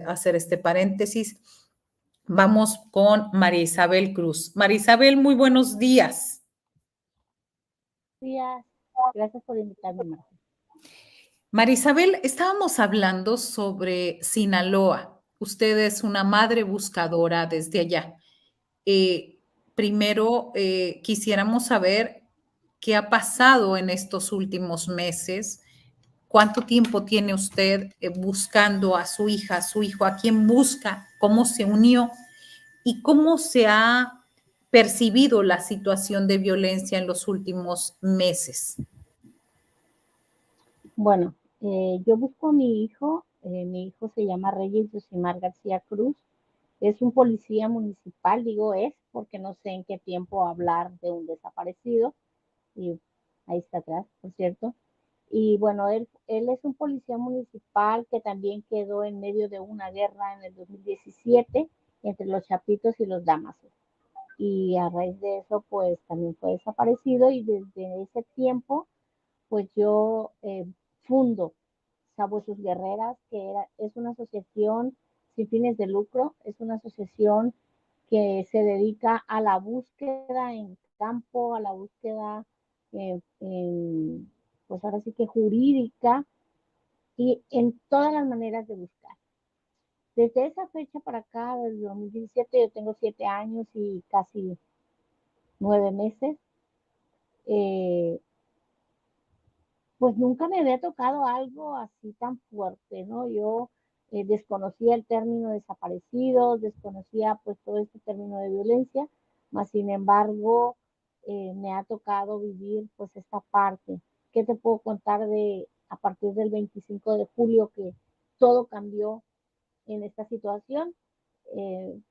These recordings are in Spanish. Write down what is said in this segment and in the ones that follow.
hacer este paréntesis. Vamos con María Isabel Cruz. María Isabel, muy buenos días. Días. Gracias por invitarme, Marta. María Isabel, estábamos hablando sobre Sinaloa. Usted es una madre buscadora desde allá. Primero, quisiéramos saber qué ha pasado en estos últimos meses. ¿Cuánto tiempo tiene usted buscando a su hija, a su hijo? ¿A quién busca? ¿Cómo se unió? ¿Y cómo se ha percibido la situación de violencia en los últimos meses? Bueno, yo busco a mi hijo se llama Reyes Yosimar García Cruz, es un policía municipal, digo es, porque no sé en qué tiempo hablar de un desaparecido, y ahí está atrás, por cierto. Y bueno, él es un policía municipal que también quedó en medio de una guerra en el 2017 entre los Chapitos y los Damasos. Y a raíz de eso, pues también fue desaparecido y desde ese tiempo pues yo fundo Sabuesos Guerreras, es una asociación sin fines de lucro, es una asociación que se dedica a la búsqueda en campo, a la búsqueda, pues ahora sí que jurídica y en todas las maneras de buscar. Desde esa fecha para acá, desde 2017, yo tengo 7 años y casi 9 meses. Pues nunca me había tocado algo así tan fuerte, ¿no? Yo desconocía el término desaparecidos, desconocía pues todo este término de violencia, mas sin embargo me ha tocado vivir pues esta parte. ¿Qué te puedo contar de a partir del 25 de julio que todo cambió en esta situación?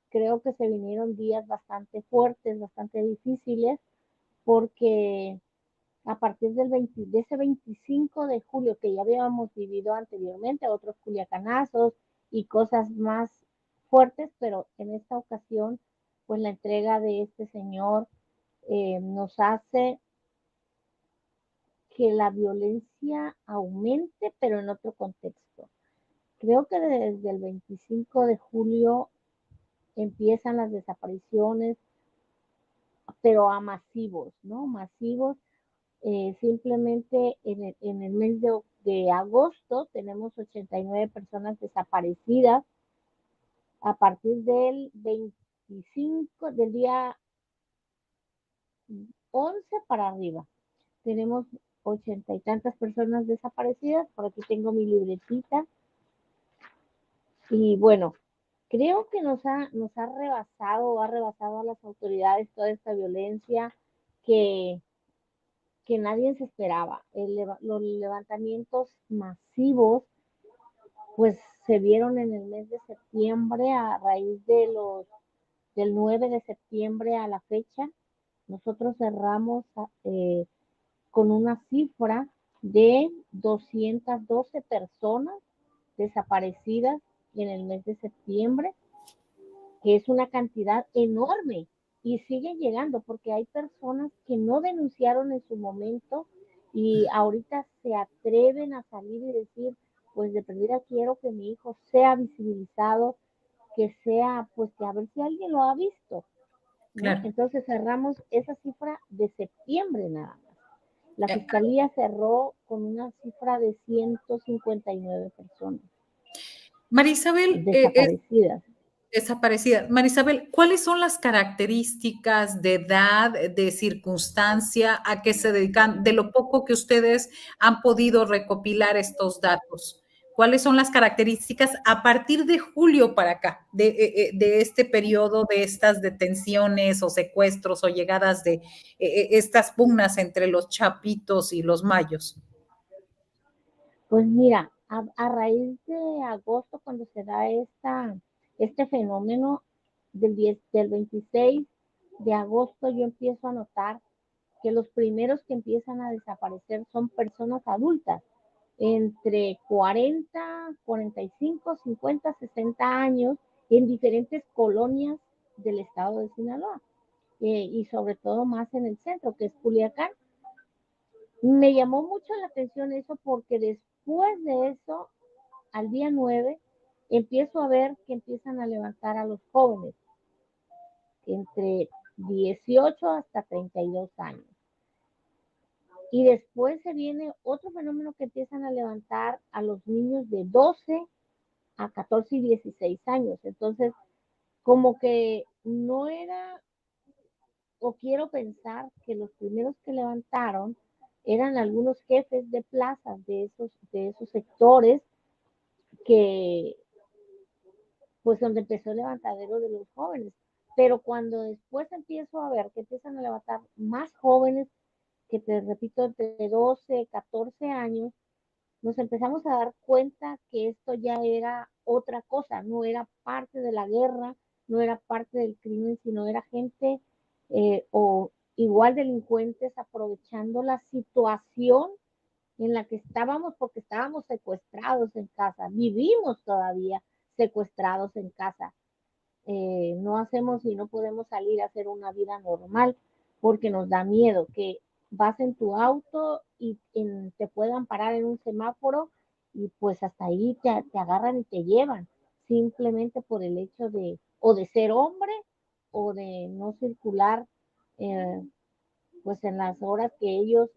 Creo que se vinieron días bastante fuertes, bastante difíciles, porque a partir de ese 25 de julio que ya habíamos vivido anteriormente, otros culiacanazos y cosas más fuertes, pero en esta ocasión, pues la entrega de este señor nos hace que la violencia aumente, pero en otro contexto. Creo que desde el 25 de julio empiezan las desapariciones, pero a masivos, ¿no? Masivos. Simplemente en el mes de agosto tenemos 89 personas desaparecidas. A partir del 25, del día 11 para arriba, tenemos 80 y tantas personas desaparecidas. Por aquí tengo mi libretita. Y bueno, creo que nos ha rebasado, ha rebasado a las autoridades toda esta violencia que nadie se esperaba. Los levantamientos masivos pues se vieron en el mes de septiembre a raíz del 9 de septiembre a la fecha. Nosotros cerramos con una cifra de 212 personas desaparecidas en el mes de septiembre, que es una cantidad enorme y siguen llegando porque hay personas que no denunciaron en su momento y ahorita se atreven a salir y decir, pues de perdida quiero que mi hijo sea visibilizado, que sea, pues que a ver si alguien lo ha visto, ¿no? Claro. Entonces cerramos esa cifra de septiembre nada más. La fiscalía cerró con una cifra de 159 personas María Isabel, desaparecidas. desaparecida. María Isabel, ¿cuáles son las características de edad, de circunstancia, a qué se dedican, de lo poco que ustedes han podido recopilar estos datos? ¿Cuáles son las características a partir de julio para acá, de este periodo, de estas detenciones o secuestros o llegadas de estas pugnas entre los chapitos y los mayos? Pues mira, a raíz de agosto, cuando se da este fenómeno del 26 de agosto, yo empiezo a notar que los primeros que empiezan a desaparecer son personas adultas, entre 40, 45, 50, 60 años, en diferentes colonias del estado de Sinaloa, y sobre todo más en el centro, que es Culiacán. Me llamó mucho la atención eso porque después de eso, al día 9, empiezo a ver que empiezan a levantar a los jóvenes entre 18 hasta 32 años. Y después se viene otro fenómeno que empiezan a levantar a los niños de 12 a 14 y 16 años. Entonces, como que no era, o quiero pensar que los primeros que levantaron eran algunos jefes de plazas de esos sectores que, pues donde empezó el levantadero de los jóvenes. Pero cuando después empiezo a ver que empiezan a levantar más jóvenes, que te repito, de 12, 14 años, nos empezamos a dar cuenta que esto ya era otra cosa, no era parte de la guerra, no era parte del crimen, sino era gente o igual delincuentes aprovechando la situación en la que estábamos porque estábamos secuestrados en casa, vivimos todavía secuestrados en casa. No hacemos y no podemos salir a hacer una vida normal porque nos da miedo que vas en tu auto y te puedan parar en un semáforo y pues hasta ahí te agarran y te llevan, simplemente por el hecho de o de ser hombre o de no circular eh, pues en las horas que ellos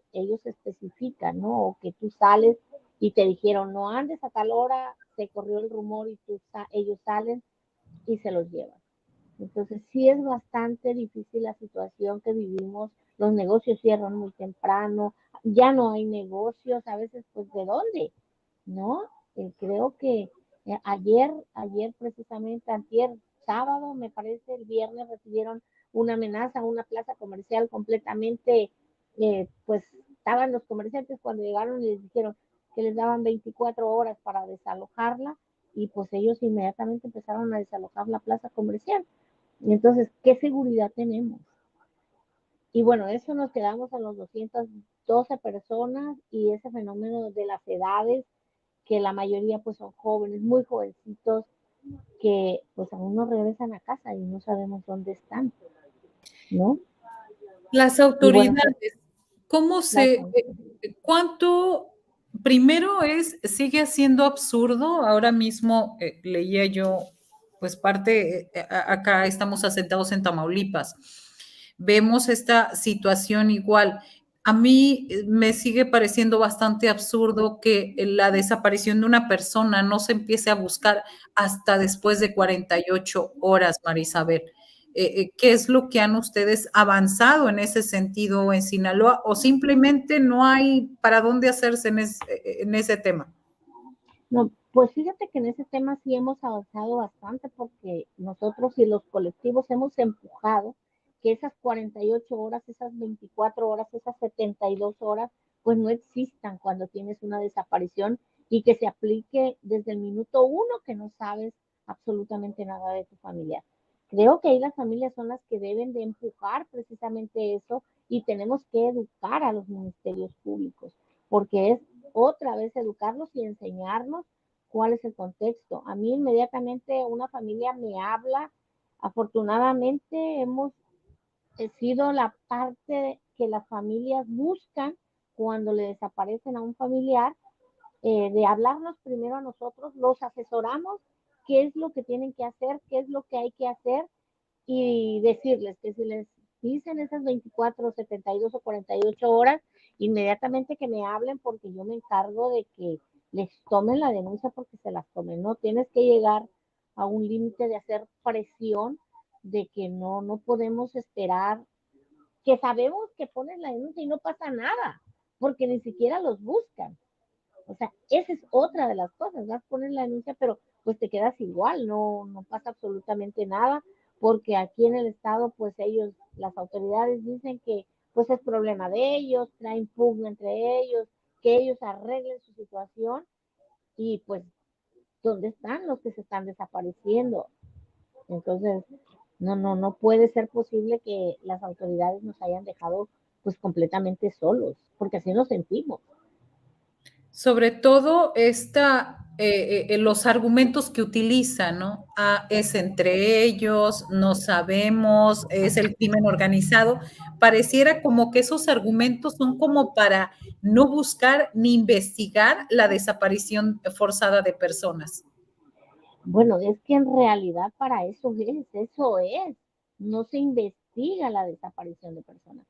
especifican, ¿no? O que tú sales y te dijeron no andes a tal hora, se corrió el rumor y ellos salen y se los llevan. Entonces sí es bastante difícil la situación que vivimos, los negocios cierran muy temprano, ya no hay negocios, a veces pues ¿de dónde? ¿No? Creo que ayer precisamente, antier, sábado, me parece, el viernes recibieron una amenaza a una plaza comercial completamente, pues estaban los comerciantes cuando llegaron y les dijeron que les daban 24 horas para desalojarla y pues ellos inmediatamente empezaron a desalojar la plaza comercial. Y entonces, ¿qué seguridad tenemos? Y bueno, eso nos quedamos a los 212 personas y ese fenómeno de las edades, que la mayoría pues son jóvenes, muy jovencitos, que pues aún no regresan a casa y no sabemos dónde están, ¿no? Las Y bueno, autoridades, ¿cómo las, cuánto, primero sigue siendo absurdo? Ahora mismo leía yo, pues parte, acá estamos asentados en Tamaulipas, vemos esta situación igual. A mí me sigue pareciendo bastante absurdo que la desaparición de una persona no se empiece a buscar hasta después de 48 horas, Marisabel. ¿Qué es lo que han ustedes avanzado en ese sentido en Sinaloa o simplemente no hay para dónde hacerse en ese tema? no, pues fíjate que en ese tema sí hemos avanzado bastante porque nosotros y los colectivos hemos empujado que esas 48 horas, esas 24 horas, esas 72 horas, pues no existan cuando tienes una desaparición y que se aplique desde el minuto uno que no sabes absolutamente nada de tu familia. Creo que ahí las familias son las que deben de empujar precisamente eso y tenemos que educar a los ministerios públicos porque es otra vez educarlos y enseñarnos cuál es el contexto. A mí inmediatamente una familia me habla, afortunadamente hemos sido la parte que las familias buscan cuando le desaparecen a un familiar, de hablarnos primero a nosotros, los asesoramos qué es lo que tienen que hacer, qué es lo que hay que hacer y decirles que si les dicen esas 24, 72 o 48 horas, inmediatamente que me hablen porque yo me encargo de que les tomen la denuncia porque se las tomen. No tienes que llegar a un límite de hacer presión de que no podemos esperar, que sabemos que ponen la denuncia y no pasa nada, porque ni siquiera los buscan. O sea, esa es otra de las cosas, vas a poner la denuncia, pero pues te quedas igual, no pasa absolutamente nada, porque aquí en el estado, pues ellos, las autoridades dicen que pues es problema de ellos, traen pugna entre ellos, que ellos arreglen su situación y pues, ¿dónde están los que se están desapareciendo? Entonces, no puede ser posible que las autoridades nos hayan dejado pues completamente solos, porque así nos sentimos. Sobre todo los argumentos que utilizan, ¿no? Ah, es entre ellos, no sabemos, es el crimen organizado. Pareciera como que esos argumentos son como para no buscar ni investigar la desaparición forzada de personas. Bueno, es que en realidad para eso es. No se investiga la desaparición de personas.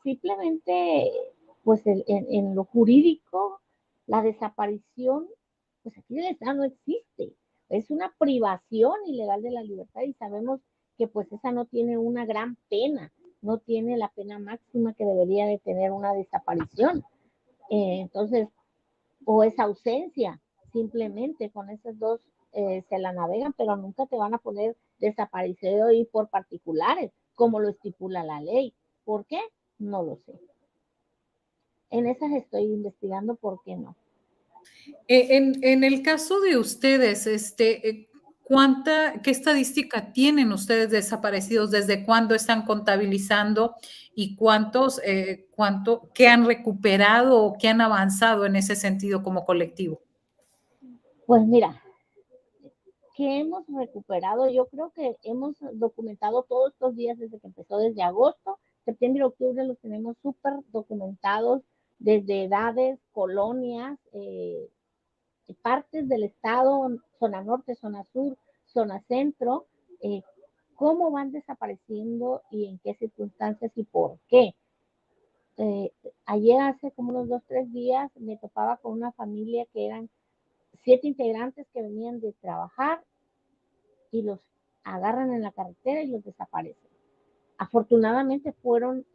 Simplemente, pues en lo jurídico, la desaparición, pues aquí en el Estado no existe. Es una privación ilegal de la libertad y sabemos que pues esa no tiene una gran pena, no tiene la pena máxima que debería de tener una desaparición. Entonces, o esa ausencia, simplemente con esas dos se la navegan, pero nunca te van a poner desaparecido y por particulares, como lo estipula la ley. ¿Por qué? No lo sé. En esas estoy investigando por qué no. En el caso de ustedes, ¿qué estadística tienen ustedes desaparecidos? ¿Desde cuándo están contabilizando y qué han recuperado o qué han avanzado en ese sentido como colectivo? Pues mira, que hemos recuperado, yo creo que hemos documentado todos estos días desde que empezó, desde agosto, septiembre y octubre los tenemos súper documentados desde edades, colonias, partes del estado, zona norte, zona sur, zona centro, eh, cómo van desapareciendo y en qué circunstancias y por qué. Eh, Ayer hace como unos 2, 3 días me topaba con una familia que eran 7 integrantes que venían de trabajar y los agarran en la carretera y los desaparecen. Afortunadamente fueron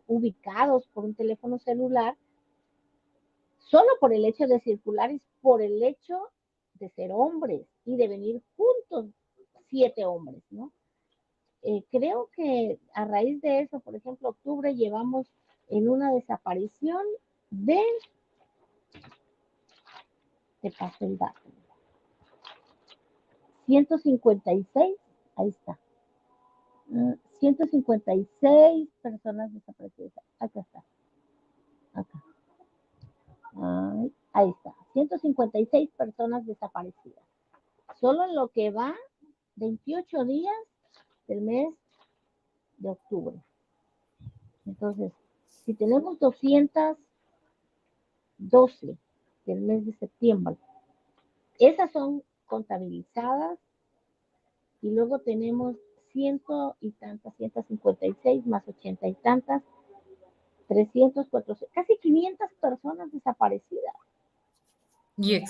ubicados por un teléfono celular solo por el hecho de circular y por el hecho de ser hombres y de venir juntos 7 hombres, ¿no? Creo que a raíz de eso, por ejemplo, octubre llevamos en una desaparición de, te paso el dato, 156, ahí está, 156 personas desaparecidas. Acá está, acá. Ahí está, 156 personas desaparecidas. Solo en lo que va 28 días del mes de octubre. Entonces, si tenemos 212 del mes de septiembre, esas son contabilizadas y luego tenemos ciento y tantas, 156 más 80 y tantas, 300, 400, casi 500 personas desaparecidas. Y,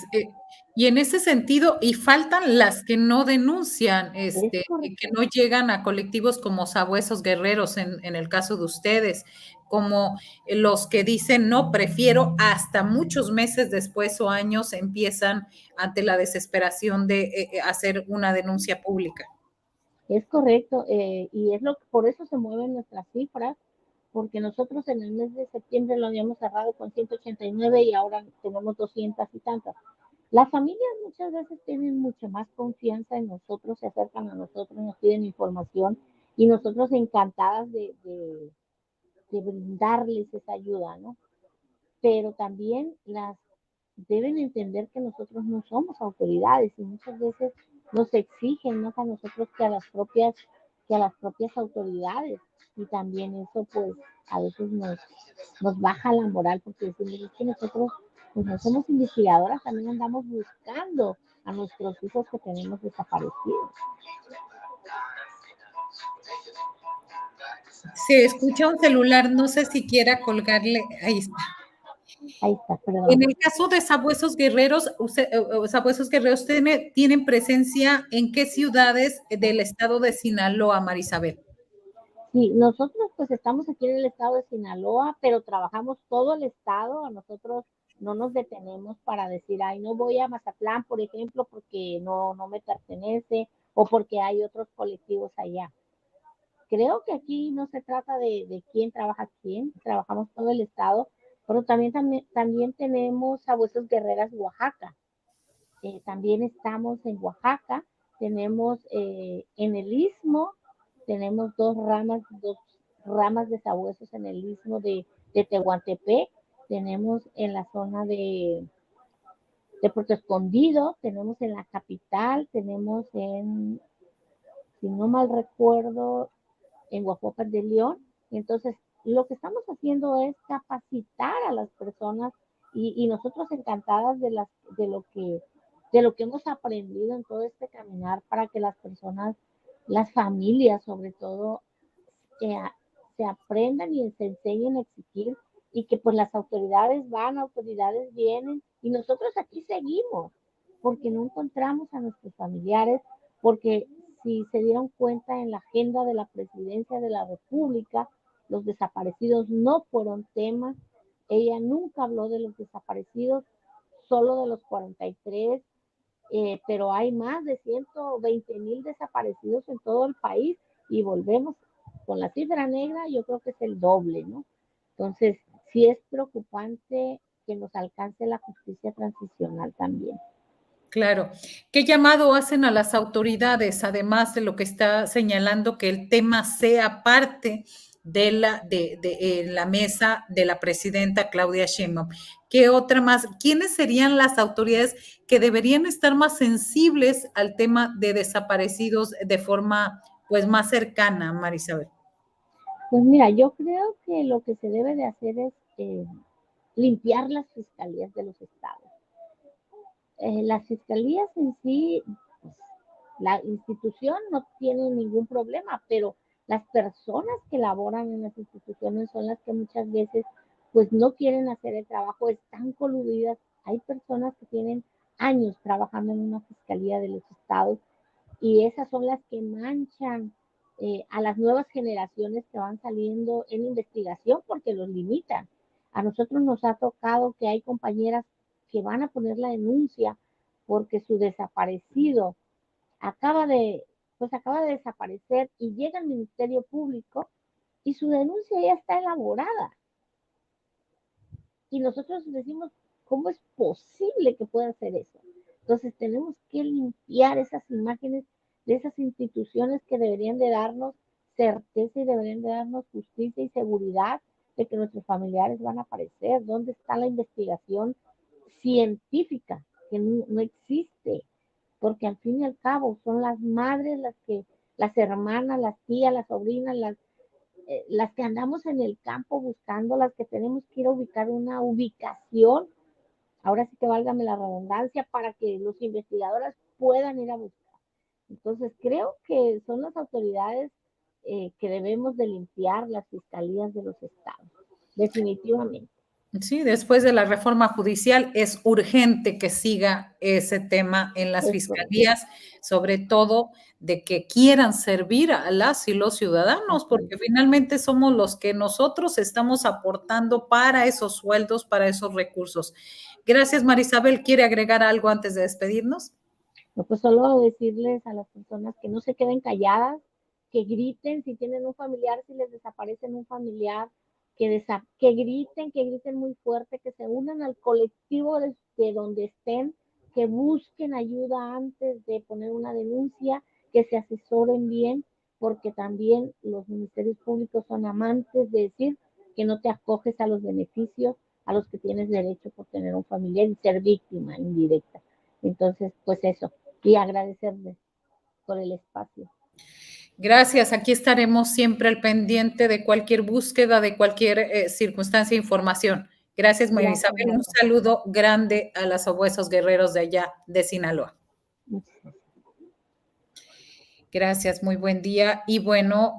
y en ese sentido, y faltan las que no denuncian, Es que correcto. no llegan a colectivos como Sabuesos Guerreros en el caso de ustedes, como los que dicen, no, prefiero hasta muchos meses después o años empiezan ante la desesperación de hacer una denuncia pública. Es correcto, y es por eso se mueven nuestras cifras, porque nosotros en el mes de septiembre lo habíamos cerrado con 189 y ahora tenemos 200 y tantas. Las familias muchas veces tienen mucha más confianza en nosotros, se acercan a nosotros, nos piden información y nosotros encantadas de brindarles esa ayuda, ¿no? Pero también las deben entender que nosotros no somos autoridades y muchas veces nos exigen más a nosotros que a las propias autoridades y también eso pues a veces nos baja la moral porque decimos es que nosotros pues no somos investigadoras, también andamos buscando a nuestros hijos que tenemos desaparecidos. Se escucha un celular, no sé si quiera colgarle, ahí está. Ahí está, En perdón. el caso de Sabuesos Guerreros, Sabuesos Guerreros tienen presencia en qué ciudades del estado de Sinaloa, Marisabel. Sí, nosotros pues estamos aquí en el estado de Sinaloa, pero trabajamos todo el estado. A nosotros no nos detenemos para decir, ay, no voy a Mazatlán, por ejemplo, porque no me pertenece o porque hay otros colectivos allá. Creo que aquí no se trata de quién trabaja quién, trabajamos todo el estado, pero también tenemos Sabuesos Guerreras Oaxaca. También estamos en Oaxaca, tenemos en el Istmo, tenemos dos ramas de sabuesos en el Istmo de Tehuantepec, tenemos en la zona de Puerto Escondido, tenemos en la capital, tenemos si no mal recuerdo, en Guajuapan de León. Entonces, lo que estamos haciendo es capacitar a las personas y nosotros encantadas de lo que de lo que hemos aprendido en todo este caminar para que las personas, las familias sobre todo, que se aprendan y se enseñen a exigir y que pues las autoridades van, autoridades vienen y nosotros aquí seguimos porque no encontramos a nuestros familiares, porque si se dieron cuenta en la agenda de la presidencia de la República, los desaparecidos no fueron tema, ella nunca habló de los desaparecidos, solo de los 43, pero hay más de 120,000 desaparecidos en todo el país y volvemos con la cifra negra, yo creo que es el doble, ¿no? Entonces, sí es preocupante que nos alcance la justicia transicional también. Claro. ¿Qué llamado hacen a las autoridades, además de lo que está señalando, que el tema sea parte de la mesa de la presidenta Claudia Sheinbaum? ¿Qué otra más? ¿Quiénes serían las autoridades que deberían estar más sensibles al tema de desaparecidos de forma, pues, más cercana, Marisabel? Pues mira, yo creo que lo que se debe de hacer es limpiar las fiscalías de los estados. Las fiscalías en sí, pues, la institución no tiene ningún problema, pero las personas que laboran en las instituciones son las que muchas veces pues no quieren hacer el trabajo, están coludidas. Hay personas que tienen años trabajando en una fiscalía de los estados y esas son las que manchan a las nuevas generaciones que van saliendo en investigación porque los limitan. A nosotros nos ha tocado que hay compañeras que van a poner la denuncia porque su desaparecido acaba de, pues acaba de desaparecer y llega al Ministerio Público y su denuncia ya está elaborada. Y nosotros decimos, ¿cómo es posible que pueda hacer eso? Entonces tenemos que limpiar esas imágenes de esas instituciones que deberían de darnos certeza y deberían de darnos justicia y seguridad de que nuestros familiares van a aparecer. ¿Dónde está la investigación científica? Que no existe, porque al fin y al cabo son las madres las hermanas, las tías, las sobrinas, las que andamos en el campo buscando, las que tenemos que ir a ubicar una ubicación, ahora sí que válgame la redundancia, para que los investigadores puedan ir a buscar. Entonces creo que son las autoridades que debemos de limpiar las fiscalías de los estados, definitivamente. Sí, después de la reforma judicial es urgente que siga ese tema en las Es correcto. fiscalías, sobre todo de que quieran servir a las y los ciudadanos, Así es. porque finalmente somos los que nosotros estamos aportando para esos sueldos, para esos recursos. Gracias, Marisabel. ¿Quiere agregar algo antes de despedirnos? No, pues solo decirles a las personas que no se queden calladas, que griten si tienen un familiar, si les desaparecen un familiar, que griten muy fuerte, que se unan al colectivo de donde estén, que busquen ayuda antes de poner una denuncia, que se asesoren bien, porque también los ministerios públicos son amantes de decir que no te acoges a los beneficios a los que tienes derecho por tener un familiar y ser víctima indirecta. Entonces, pues eso, y agradecerles por el espacio. Gracias. Aquí estaremos siempre al pendiente de cualquier búsqueda, de cualquier circunstancia e información. Gracias, María Gracias, Isabel. Un Marta. saludo grande a los sabuesos guerreros de allá, de Sinaloa. Muchas gracias. Gracias, muy buen día. Y bueno,